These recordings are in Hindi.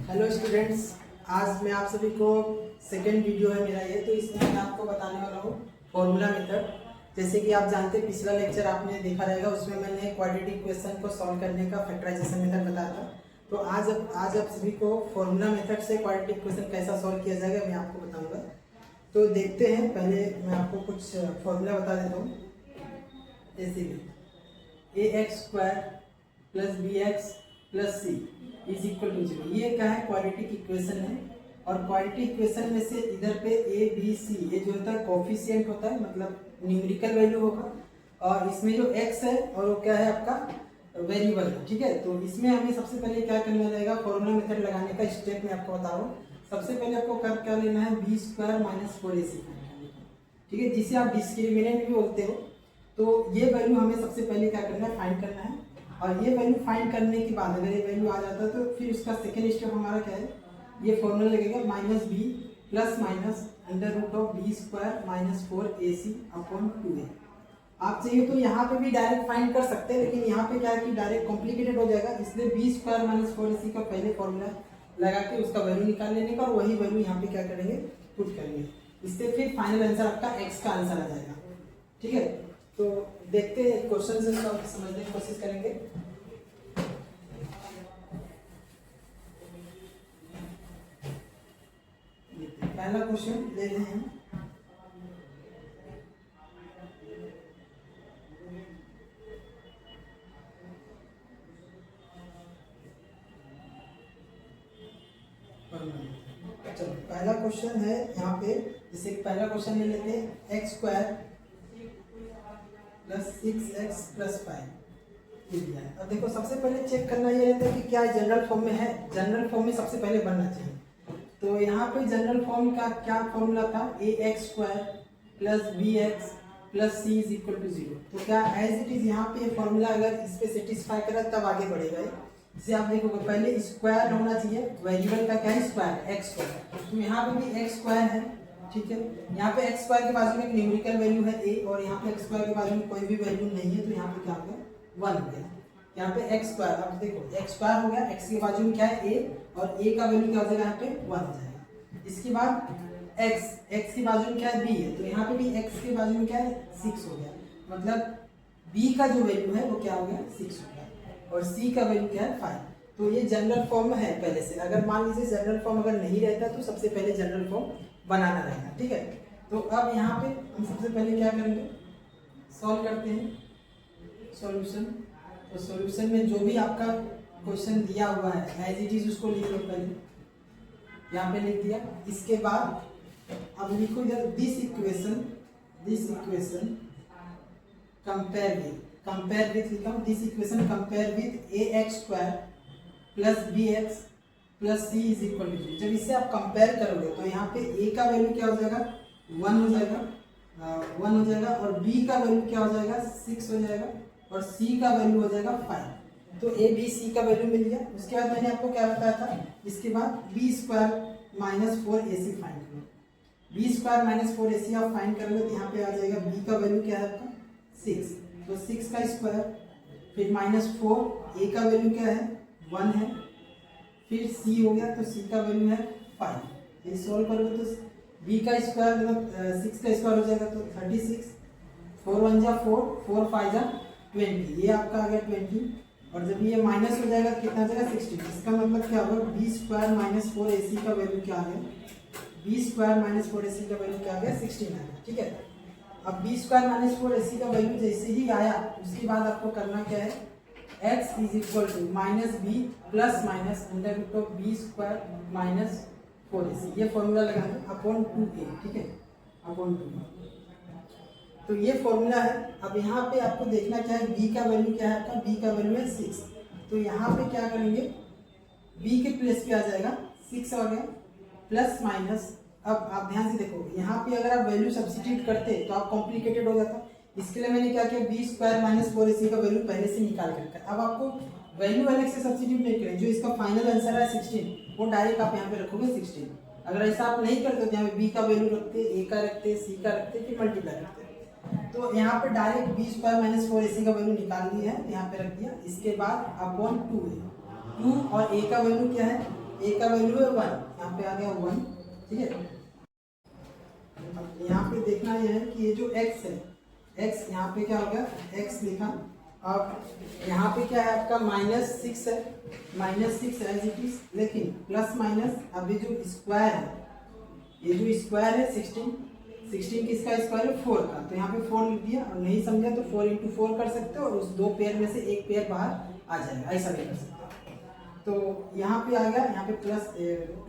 हेलो स्टूडेंट्स, आज मैं आप सभी को सेकेंड वीडियो है मेरा ये। तो इसमें मैं आपको बताने वाला हूँ फॉर्मूला मेथड। जैसे कि आप जानते हैं पिछला लेक्चर आपने देखा रहेगा, उसमें मैंने क्वाड्रेटिक क्वेश्चन को सॉल्व करने का फैक्टराइजेशन मेथड बताया था। तो आज आप सभी को फॉर्मूला मेथड से क्वाड्रेटिक क्वेश्चन कैसा सॉल्व किया जाएगा मैं आपको बताऊँगा। तो देखते हैं, पहले मैं आपको कुछ फॉर्मूला बता देता हूँ। जैसे कि ax² + bx + c is equal to 0। ये क्या है? क्वाड्रेटिक इक्वेशन है। और क्वाड्रेटिक इक्वेशन में से इधर पे a b c ये जो होता है कोफिशिएंट होता है, मतलब न्यूमेरिकल वैल्यू होगा। और इसमें जो x है और वो क्या है आपका वेरिएबल है, ठीक है। तो इसमें हमें सबसे पहले क्या करना रहेगा, फॉर्मूला मेथड लगाने का स्टेप मैं आपको बता रहा हूँ। सबसे पहले आपको कर क्या लेना है, b² - 4ac, ठीक है, जिसे आप डिस्क्रिमिनेंट भी बोलते हो। तो ये वैल्यू हमें सबसे पहले क्या करना है, फाइंड करना है। और ये वैल्यू फाइंड करने के बाद अगर ये वैल्यू आ जाता है तो फिर उसका सेकेंड स्टेप हमारा क्या है, ये फॉर्मूला लगेगा -b + √b² - 4ac/2a। आप चाहिए तो यहाँ पे भी डायरेक्ट फाइंड कर सकते हैं, लेकिन यहाँ पे क्या है कि डायरेक्ट कॉम्प्लिकेटेड हो जाएगा, इसलिए b² - 4ac का पहले फॉर्मूला लगा के उसका वैल्यू निकाल लेने का, और वही वैल्यू यहाँ पे क्या करेंगे, पुट करेंगे। इससे फिर फाइनल आंसर आपका x का आंसर आ जाएगा, ठीक है। तो देखते हैं क्वेश्चन से समझने की कोशिश करेंगे। पहला क्वेश्चन ले रहे हैं। चलो पहला क्वेश्चन है यहाँ पे, जैसे पहला क्वेश्चन ले लेते हैं, x² + 6x + 5 दिया है। अब देखो सबसे पहले चेक करना ये रहता है कि क्या जनरल फॉर्म में है। जनरल फॉर्म में सबसे पहले बनना चाहिए। तो यहाँ पे जनरल फॉर्म का क्या फॉर्मूला था, ax² + bx + c = 0। तो क्या एज इट इज यहाँ पे फॉर्मूला अगर इस पे सेटिस्फाई करा तब आगे बढ़ेगा। इसे आप देखोगे पहले स्क्वायर होना चाहिए, वेरिएबल का क्या है, स्क्वायर x²। तो यहाँ पे भी x² है, ठीक है। यहाँ पे x² के बाजू में एक न्यूमेरिकल वैल्यू है a, और यहाँ पे x² के बाजू में कोई भी वैल्यू नहीं है, तो यहाँ पे क्या हो गया, 1 हो गया। यहाँ पे x², अब देखो x² हो गया, x के बाजू में क्या है a, और a का वैल्यू क्या हो जाएगा, यहाँ पे 1 हो जाएगा। इसके बाद x के बाजू में क्या है, b है, तो यहाँ पे भी x के बाजू में क्या है, 6 हो गया। मतलब b का जो वैल्यू है वो क्या हो गया, 6 हो गया, और c का वैल्यू क्या है, 5। तो ये जनरल फॉर्म है पहले से। अगर मान लीजिए जनरल फॉर्म अगर नहीं रहता तो सबसे पहले जनरल फॉर्म बनाना रहेगा, ठीक है। तो अब यहाँ पे हम सबसे पहले क्या करेंगे, सॉल्व करते हैं सॉल्यूशन। तो सॉल्यूशन में जो भी आपका क्वेश्चन दिया हुआ है एज इट इज उसको लिख लो, पहले यहाँ पे लिख दिया। इसके बाद अब लिखो इधर दिस इक्वेशन कंपेयर विथ लिखा हूँ, this equation compare with ax² + bx + c = 0। जब इसे आप कंपेयर करोगे तो यहाँ पे a का वैल्यू क्या हो जाएगा, 1 हो जाएगा, और b का वैल्यू क्या हो जाएगा, 6 हो जाएगा, और c का वैल्यू हो जाएगा 5। तो a b c का वैल्यू मिल गया। उसके बाद मैंने आपको क्या बताया था, इसके बाद b² - 4ac फाइंड करो। b² - 4ac आप फाइंड करोगे तो यहाँ पे आ जाएगा b का वैल्यू क्या है आपका, 6, तो 6 का स्क्वायर, फिर -4, a का वैल्यू क्या है, 1 है, फिर c हो गया, तो c का वैल्यू है 5। ये सॉल्व करोगे तो b का स्क्वायर मतलब 6 का स्क्वायर हो जाएगा, तो 36, 4 1 जा 4, 4 5 जा 20, ये आपका आ गया 20। और जब ये माइनस हो जाएगा कितना आ जाएगा, 16। इसका मतलब क्या होगा, b² - 4ac का वैल्यू क्या आ गया, b² - 4ac का वैल्यू क्या आ गया, 16 आ गया, ठीक है। अब b² - 4ac का वैल्यू जैसे ही आया उसके बाद आपको करना क्या है, x = -b ± √b² - 4ac, ये फॉर्मूला लगाना अपॉन 2a, ठीक है, अपॉन 2। तो ये फॉर्मूला है। अब यहाँ पे आपको देखना क्या है, b का वैल्यू क्या है आपका, b का वैल्यू है 6। तो यहाँ पे क्या करेंगे, b के प्लेस पे आ जाएगा 6 आ गया, प्लस माइनस। अब आप ध्यान से देखो, यहाँ पे अगर आप वैल्यू सब्स्टिट्यूट करते तो आप कॉम्प्लिकेटेड हो जाता। इसके लिए मैंने क्या किया, b² - 4ac का वैल्यू पहले से निकाल कर, अब आपको वैल्यू अलग से सब्स्टिट्यूट नहीं करें, जो इसका फाइनल आंसर है 16 वो डायरेक्ट आप यहाँ पे रखोगे 16। अगर ऐसा आप नहीं करते तो यहाँ पे b का वैल्यू रखते, a का रखते, c का रखते, फिर मल्टीप्लाई करते। तो यहाँ पे डायरेक्ट b² - 4ac का वैल्यू निकाल दिया है, यहाँ पे रख दिया। इसके बाद अपॉन 2a, 2 और a का वैल्यू क्या है ए का वैल्यू है 1, यहाँ पे आ गया 1, ठीक है। यहाँ पे देखना यह है कि ये जो x है, x यहाँ पे क्या होगा, x लिखा। अब यहाँ पे क्या है आपका -6 है, -6 एज इट इज, लेकिन प्लस माइनस अब ये जो स्क्वायर है, ये जो स्क्वायर है 16 किसका स्क्वायर है, 4 का, तो यहाँ पे 4 लिख दिया। और नहीं समझा तो 4 × 4 कर सकते हो और उस दो पेयर में से एक पेयर बाहर आ जाएगा, ऐसा भी कर सकते हो। तो यहाँ पे आ गया, यहाँ पे प्लस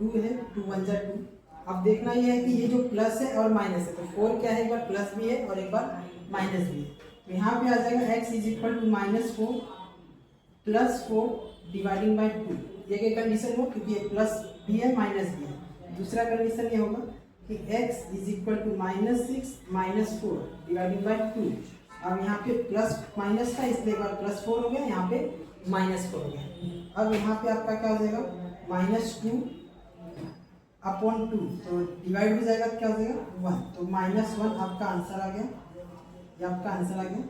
2 है, 2 × 1 = 2। अब देखना ये है कि ये जो प्लस है और माइनस है, तो 4 क्या है, एक बार प्लस भी है और एक बार माइनस भी है। तो यहाँ पे आ जाएगा x = -4 + 4 डिवाइडिंग बाय 2। ये क्या कंडीशन हो, क्योंकि ये प्लस भी है माइनस भी है। दूसरा कंडीशन ये होगा कि x = -6 - 4 डिवाइडिंग बाय 2। अब यहाँ पे प्लस माइनस था, इसलिए एक बार +4 हो गया, यहाँ पे -4 हो गया। अब यहाँ पे आपका क्या हो जाएगा, -2/2, तो डिवाइड हो जाएगा, क्या हो जाएगा 1, तो -1 आपका आंसर आ गया, ये आपका आंसर आ गया।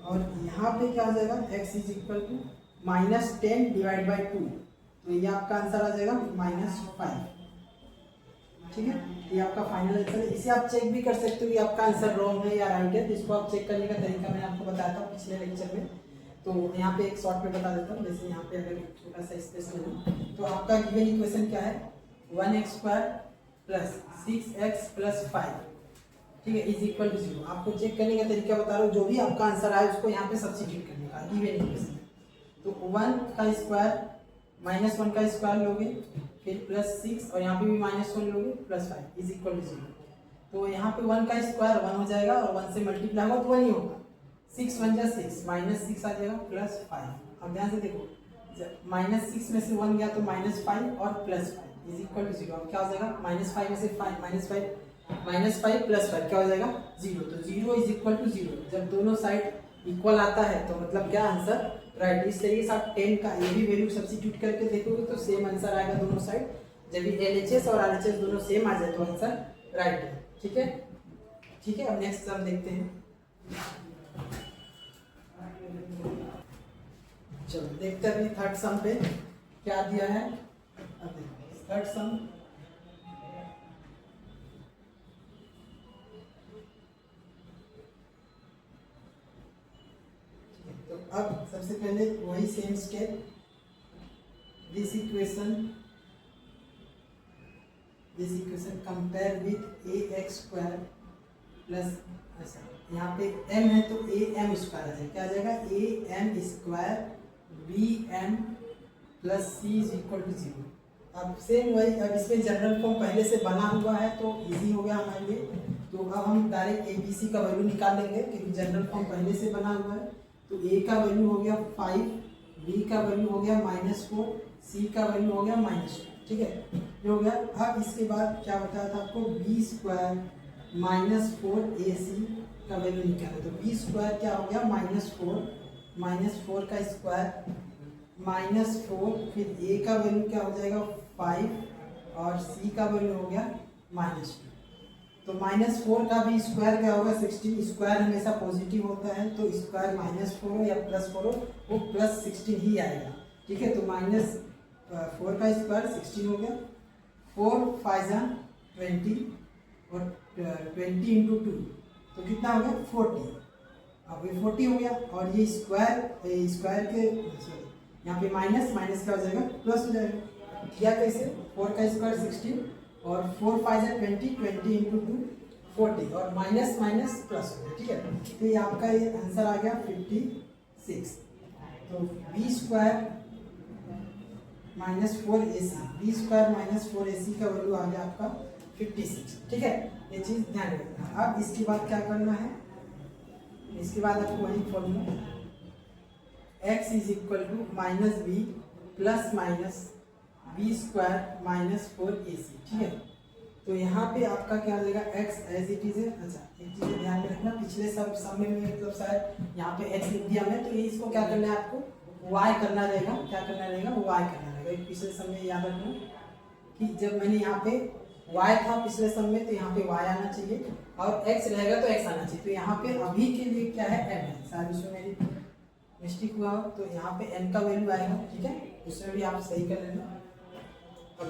और यहाँ पे क्या हो जाएगा, x = -10 डिवाइड बाय 2, तो ये आपका आंसर आ जाएगा -5, ठीक है। ये आपका फाइनल आंसर है। इसे आप चेक भी कर सकते हो कि आपका आंसर रॉन्ग है या राइट है, तो इसको आप चेक करने का तरीका मैंने आपको बताया था पिछले लेक्चर में। तो यहाँ पे एक शॉर्ट में बता देता हूँ। जैसे यहाँ पे अगर छोटा सा स्पेस ले लूँ, तो आपका गिवन इक्वेशन क्या है, 1x² + 6x + 5, ठीक है, = 0। आपको चेक करने का तरीका बता रहा हूँ, जो भी आपका आंसर आए उसको यहाँ पे सब्स्टिट्यूट करने का गिवन इक्वेशन। तो 1 का स्क्वायर -1 का स्क्वायर लोगे, फिर +6 और यहाँ पे भी -1 लोगे, +5 = 0। तो यहाँ पे 1 का स्क्वायर 1 हो जाएगा और 1 से मल्टीप्लाई होगा तो 1 ही होगा। 6 × 1 = 6, -6 आ जाएगा +5। अब ध्यान से देखो, -6 में से 1 गया तो -5 और +5 = 0। अब क्या हो जाएगा, -5 में से 5 -5 + 5 क्या हो जाएगा 0। तो 0 = 0। जब दोनों साइड इक्वल आता है तो मतलब क्या आंसर राइट। इस तरीके से आप 10 का ये भी वैल्यू सब्स्टिट्यूट करके देखोगे तो सेम आंसर आएगा दोनों साइड। जब भी LHS और RHS दोनों सेम आ जाए तो आंसर राइट है, ठीक है, ठीक है। अब नेक्स्ट सम देखते हैं। चलो देखते हैं थर्ड सम पे क्या दिया है। अब देखो थर्ड सम, तो अब सबसे पहले वही same step, this equation compare with ax² plus, ऐसा यहाँ पे m है तो am² आ जाएगा, क्या आ जाएगा am² bm + c = 0। अब सेम वही, अब इसमें जनरल फॉर्म पहले से बना हुआ है तो इजी हो गया हमारे लिए। तो अब हम डायरेक्ट abc का वैल्यू निकाल लेंगे क्योंकि जनरल फॉर्म पहले से बना हुआ है। तो a का वैल्यू हो गया 5, b का वैल्यू हो गया -4, c का वैल्यू हो गया -2, ठीक है, ये हो गया। अब इसके बाद क्या बताया था आपको, b² - 4ac का वैल्यू निकाला। तो b² क्या हो गया -4 का स्क्वायर -4, फिर a का वैल्यू क्या हो जाएगा 5 और c का वैल्यू हो गया -2। तो -4 का भी स्क्वायर क्या होगा 16, स्क्वायर हमेशा पॉजिटिव होता है तो स्क्वायर -4 हो या +4 हो वो +16 ही आएगा, ठीक है। तो -4 का स्क्वायर 16 हो गया, 4 × 5 = 20 और 20 × 2 तो कितना हो गया 40। अब ये 40 हो गया और ये स्क्वायर के यहाँ पे माइनस क्या हो जाएगा प्लस हो जाएगा। किया कैसे, 4 का स्क्वायर 16 और 4 × 5 = 20, 20 × 2 40 और माइनस प्लस हो गया, ठीक है। तो ये आपका ये आंसर आ गया 56। तो b² - 4ac, b² - 4ac का वैल्यू आ गया आपका 56, ठीक है। ये चीज़ ध्यान रखना। अब इसके बाद क्या करना है, इसके बाद आपको वही formula x = -b ± b² - 4ac, ठीक है। तो यहाँ पे आपका क्या लगेगा x एज इट इज है। अच्छा एक चीज़ ध्यान में रखना, पिछले सब समय में मतलब शायद यहाँ पे x लिख दिया मैं, तो ये इसको क्या करना है आपको y करना रहेगा, क्या करना रहेगा y करना रहेगा। पिछले समय याद रखना कि जब मैंने यहाँ पे y था पिछले समय में तो यहाँ पे y आना चाहिए और x रहेगा तो x आना चाहिए। तो यहाँ पे अभी के लिए क्या है m है, शायद उसमें मेरी मिस्टेक हुआ हो तो यहाँ पे n का वैल्यू आएगा, ठीक है, उसमें भी आप सही कर लेना। अब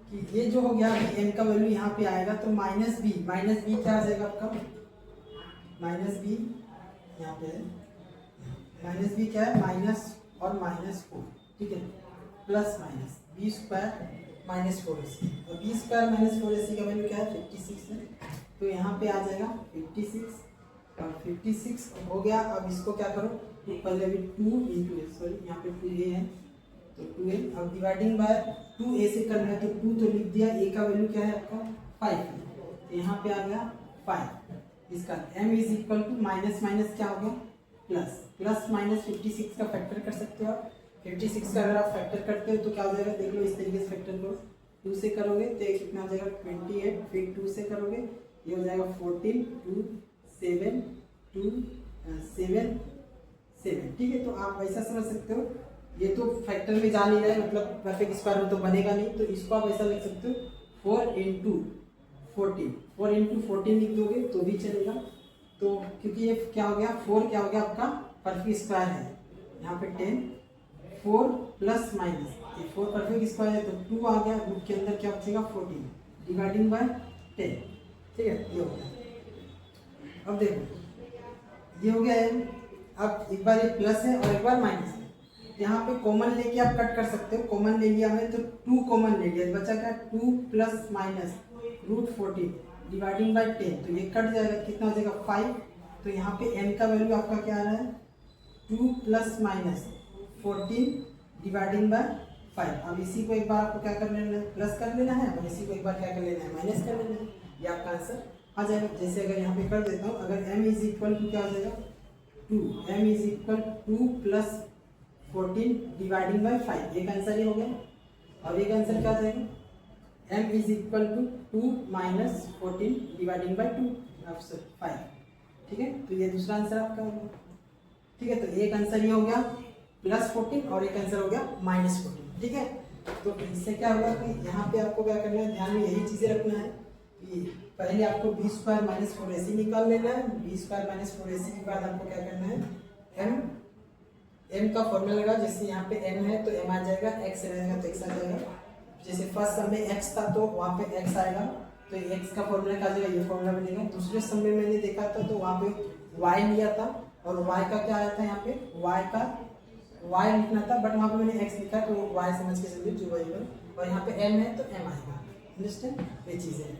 कि ये जो हो गया n का वैल्यू यहाँ पे आएगा तो माइनस बी क्या आ जाएगा आपका, माइनस बी यहाँ पे है, माइनस बी क्या है, माइनस और -4, ठीक है, plus minus B square -4ac, और बी स्क्वायर -4ac का वैल्यू क्या है 56 है, तो यहाँ पे आ जाएगा 56 और 56 हो गया। अब इसको क्या करो, पहले अभी 2 इंटू ए, सॉरी यहाँ पे 2a है तो 2a, अब डिवाइडिंग बाय 2a से करना है तो 2 तो लिख दिया, a का वैल्यू क्या है आपका 5 है, तो यहाँ पे आ गया 5। इसका m is equal to minus minus क्या हो गया प्लस, प्लस माइनस 56 का फैक्टर कर सकते हो आप, 56 का अगर आप फैक्टर करते हो तो क्या हो जाएगा, देख लो इस तरीके से फैक्टर करो, 2 से करोगे तो ये कितना हो जाएगा 28, फिर 2 से करोगे ये हो जाएगा 14, 2 7 2 7 7, ठीक है। तो आप ऐसा समझ सकते हो, ये तो फैक्टर में जा नहीं रहा है, मतलब परफेक्ट स्क्वायर में तो बनेगा नहीं, तो इसको आप ऐसा लिख सकते हो 4 इंटू 14 लिख दोगे तो भी चलेगा। तो क्योंकि ये क्या हो गया 4 क्या हो गया आपका परफेक्ट स्क्वायर है, यहाँ पे 10 4 प्लस माइनस, ये 4 परफेक्ट स्क्वायर है तो 2 आ गया, रूट के अंदर क्या बचेगा 14 डिवाइडिंग बाय 10, ठीक है, ये हो गया। अब देखो ये हो गया है, अब एक बार ये प्लस है और एक बार माइनस है, यहाँ पे कॉमन लेके आप कट कर सकते हो, कॉमन ले लिया हमने तो 2 कॉमन ले लिया, बचा क्या 2 plus minus root 14 dividing by 10, तो ये कट जाएगा, कितना हो जाएगा 5, तो यहाँ पे n का वैल्यू आपका क्या आ रहा है 2 प्लस माइनस 14 डिवाइडिंग बाय 5। अब इसी को एक बार आपको क्या कर लेना है, प्लस कर लेना है, और इसी को एक बार क्या कर लेना है, माइनस कर लेना है, ये आपका आंसर आ जाएगा। जैसे अगर यहाँ पे कर देता हूँ, अगर m इज इक्वल टू क्या हो जाएगा 2, m is equal 2 plus 14 dividing bye 5, एक आंसर ये हो गया। और एक आंसर क्या आ जाएगा m is equal to 2 minus 14 dividing by 2 option 5, ठीक है, तो ये दूसरा आंसर आपका हो गया, ठीक है। तो एक आंसर ये हो गया प्लस 14 और एक आंसर हो गया माइनस 14, ठीक है। तो इससे क्या होगा कि यहाँ पे आपको क्या करना है, ध्यान में यही चीज़ें रखना है कि पहले आपको बी स्क्वायर माइनस 4ac निकाल लेना है, बी स्क्वायर माइनस 4ac के बाद आपको क्या करना है m का फॉर्मूला लगा, जैसे यहाँ पे m है तो m आ जाएगा, x रहेगा तो x आ जाएगा, जैसे फर्स्ट सम में x था तो वहाँ पे x आएगा, तो x का फॉर्मूला क्या आ जाएगा, ये फॉर्मूला बनेगा। दूसरे सम में मैंने देखा था तो वहाँ पे y लिया था और y का क्या आया था, यहाँ पे y लिखना था, बट वहाँ पे मैंने x लिखा तो y समझ के चलिए जो वही, और यहाँ पे m है तो m आएगा, अंडरस्टैंड, ये चीज़ें हैं।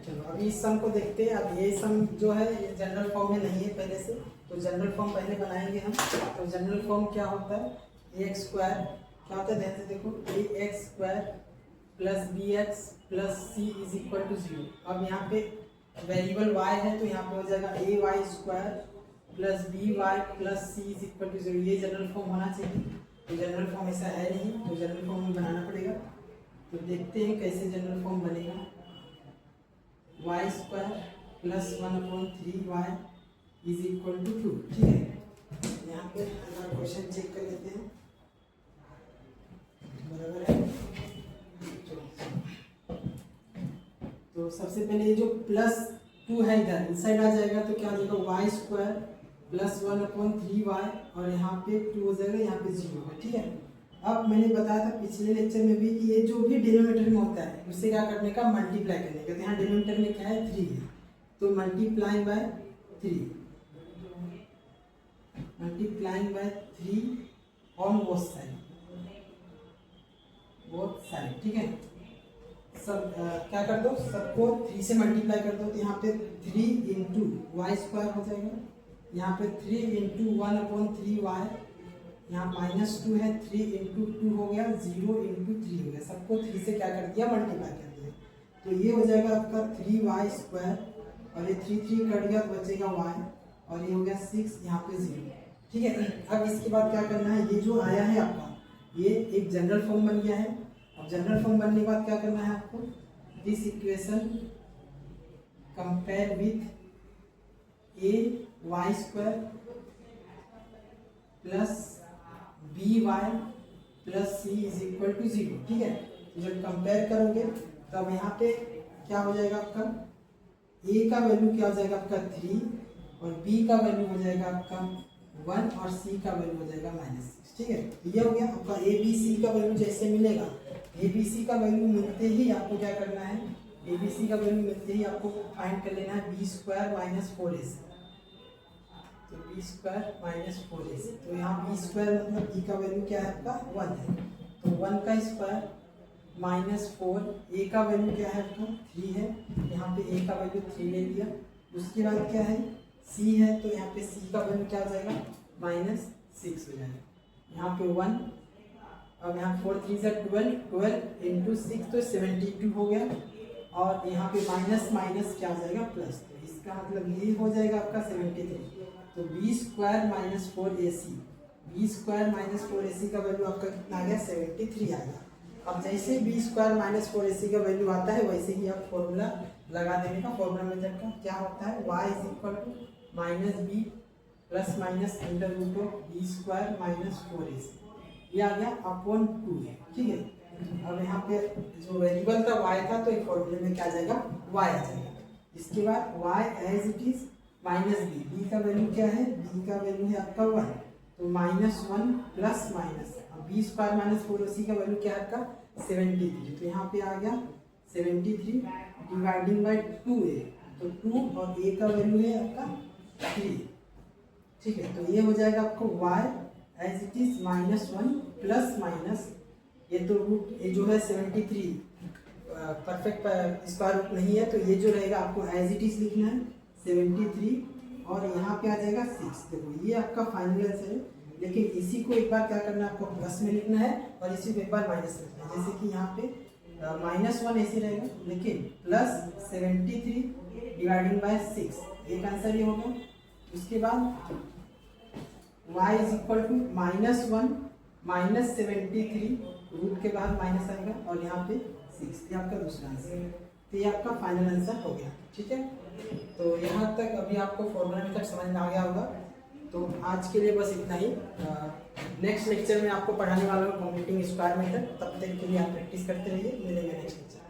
चलो अभी इस सम को देखते हैं। अब ये सम जो है ये जनरल फॉर्म में नहीं है पहले से, तो जनरल फॉर्म पहले बनाएंगे हम। तो जनरल फॉर्म क्या होता है, ax स्क्वायर क्या होता है, ध्यान से देखो, ax square plus bx plus c is equal to 0। अब यहाँ पे वेरिएबल y है तो यहाँ पे हो जाएगा ay square plus by plus c is equal to 0, ये जनरल फॉर्म होना चाहिए। तो जनरल फॉर्म ऐसा है नहीं, तो जनरल फॉर्म में बनाना पड़ेगा। तो देखते हैं कैसे जनरल फॉर्म बनेगा, y square plus 1/3y is equal to 2, ठीक है। यहाँ पे क्वेश्चन चेक कर लेते हैं, बराबर है। तो सबसे पहले ये जो प्लस 2 है इधर इनसाइड आ जाएगा तो क्या हो जाएगा y स्क्वायर प्लस 1/3y और यहाँ पे 2 हो जाएगा, यहाँ पे 0 होगा, ठीक है। अब मैंने बताया था पिछले लेक्चर में भी कि ये जो भी डिनोमिनेटर में होता है उससे क्या करने का, मल्टीप्लाई करने का। तो यहाँ डिनोमिनेटर में क्या है 3 है, तो multiplying by 3 on both side, ठीक है। सब क्या कर दो, सबको 3 से मल्टीप्लाई कर दो, तो यहाँ पे 3 इंटू वाई स्क्वायर हो जाएगा, यहाँ पे 3 इंटू 1/3y, यहाँ -2 है, 3 इंटू 2 हो गया, 0 इंटू 3 हो गया, सबको 3 से क्या कर दिया, मल्टीप्लाई कर दिया। तो ये हो जाएगा आपका 3y स्क्वायर, और ये 3 कट गया तो बचेगा y, और ये हो गया 6, यहाँ पे 0, ठीक है। अब इसके बाद क्या करना है, ये जो आया है आपका ये एक जनरल फॉर्म बन गया है। अब जनरल फॉर्म बनने के बाद क्या करना है आपको, this equation compare with ay square plus by plus c is equal to 0, ठीक है। जब कंपेयर करोगे तब यहाँ पे क्या हो जाएगा आपका, a का वैल्यू क्या हो जाएगा आपका 3 और b का वैल्यू हो जाएगा आपका 1 और c का वैल्यू हो जाएगा -6। ठीक है, ये हो गया आपका ए बी सी का वैल्यू। जैसे मिलेगा ए बी सी का वैल्यू मिलते ही आपको क्या करना है, ए बी सी का वैल्यू मिलते ही आपको फाइंड कर लेना है बी स्क्वायर माइनस 4ac। तो बी स्क्वायर माइनस 4ac, तो यहाँ बी स्क्वायर मतलब ई का वैल्यू क्या है आपका 1 है, तो 1 का स्क्वायर -4, ए का वैल्यू क्या है आपका 3 है, यहाँ पे ए का वैल्यू 3 ले लिया। उसके बाद क्या है सी है, तो यहाँ पे सी का वैल्यू क्या हो जाएगा -6 हो जाएगा। यहाँ पे 1, अब यहाँ 4 3 से 12, 12 इंटू 6 तो 72 हो गया। और यहाँ पे माइनस माइनस क्या हो जाएगा प्लस, तो इसका मतलब ये हो जाएगा आपका 73। तो B square minus 4ac, B square minus 4ac का वैल्यू आपका कितना आ गया 73 आ गया। अब जैसे बी स्क्वायर माइनस 4ac का वैल्यू आता है वैसे ही आप फॉर्मूला लगा देने का। फॉर्मूला मेथड का क्या होता है, y is equal to minus B plus minus under root of B square minus 4ac, ये आ गया अपॉन 2 है। ठीक है, अब यहाँ पे जो वेरिएबल था y था, तो एक फॉर्मूले में क्या आ जाएगा y आ जाएगा। इसके बाद y as it is minus B का वैल्यू क्या है, बी का वैल्यू है आपका 1, तो -1 प्लस माइनस, अब बी स्क्वायर माइनस 4ac का वैल्यू क्या है आपका 73, तो यहाँ पे आ गया 73 डिवाइडिंग बाय 2 है, तो 2 और a का वैल्यू है आपका 3। ठीक है, तो ये हो जाएगा आपको y as it is -1 plus minus, ये तो रूट ये जो है 73 परफेक्ट स्क्वायर रूट नहीं है, तो ये जो रहेगा आपको एज इट इज लिखना है 73 और यहाँ पे आ जाएगा 6। देखो ये आपका फाइनल आंसर है, लेकिन इसी को एक बार क्या करना है आपको प्लस में लिखना है और इसी को एक बार माइनस में लिखना है। जैसे कि यहाँ पे -1 ऐसे रहेगा, लेकिन प्लस 73 डिवाइडिंग बाय 6, एक आंसर ये होगा। उसके बाद y is equal to -1 minus 73, root के बाद माइनस आएगा और यहाँ पे 6, ये आपका दूसरा आंसर है। तो ये आपका फाइनल आंसर हो गया। ठीक है, तो यहाँ तक अभी आपको फॉर्मूला मेथड समझ में आ गया होगा। तो आज के लिए बस इतना ही। नेक्स्ट लेक्चर में आपको पढ़ाने वाला हूँ कंप्यूटिंग स्क्वायर मेथड, तब तक के लिए आप प्रैक्टिस करते रहिए। मिलेंगे नेक्स्ट लेक्चर।